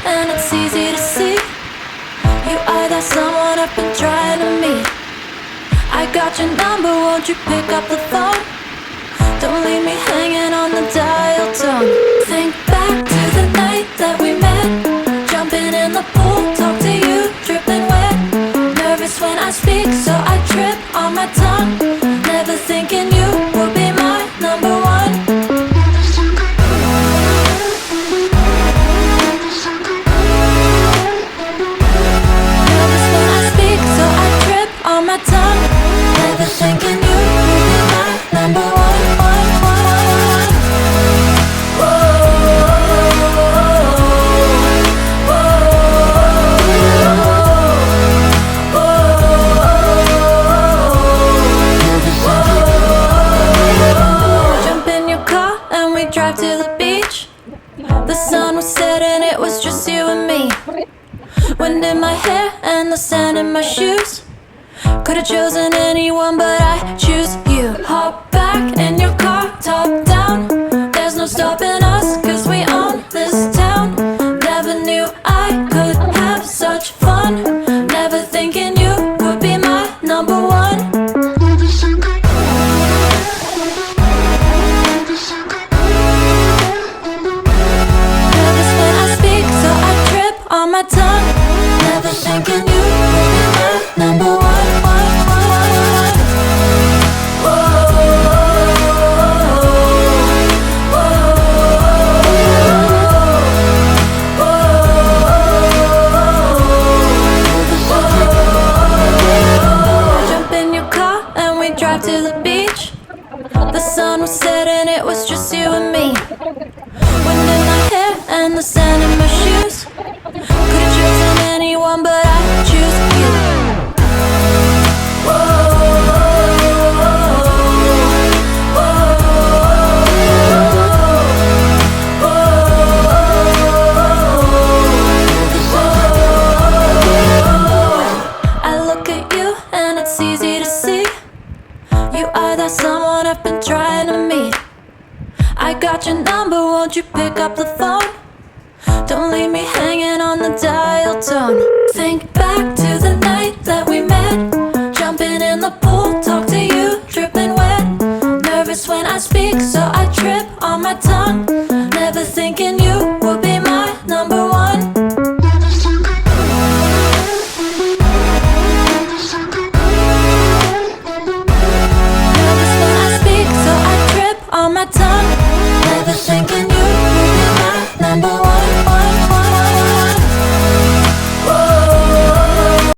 and it's easy to see. You are that someone I've been trying to meet. I got your number, won't you pick up the phone? Don't leave me hanging on the dial tone. Think back to the night that we met, jumping in the pool, talk to you, dripping wet. Nervous when I speak, so I trip on my tongue. Never thinking you would be my number one. Nervous when I speak, so I trip on my tongue. Never thinking you would be my number one. Drive to the beach. The sun was setting, it was just you and me. Wind in my hair and the sand in my shoes. Could've chosen anyone, but I choose you. Hop back in your car, top down. There's no stopping us, cause we own this town. Never knew I could have such fun. Never thinking you would be my number one. On my tongue, never thinking you would be my number one. Jump in your car and we drive to the beach. The sun was setting, it was just you and me. Wind in my hair and the sand in my shoes. Could've chosen anyone, but I choose you. I look at you and it's easy to see. You are that someone I've been trying to meet. I got your number, won't you pick up the phone? Don't leave me hanging on the dial tone. Think back to the night that we met, jumping in the pool, talk to you, dripping wet. Nervous when I speak, so I trip on my tongue.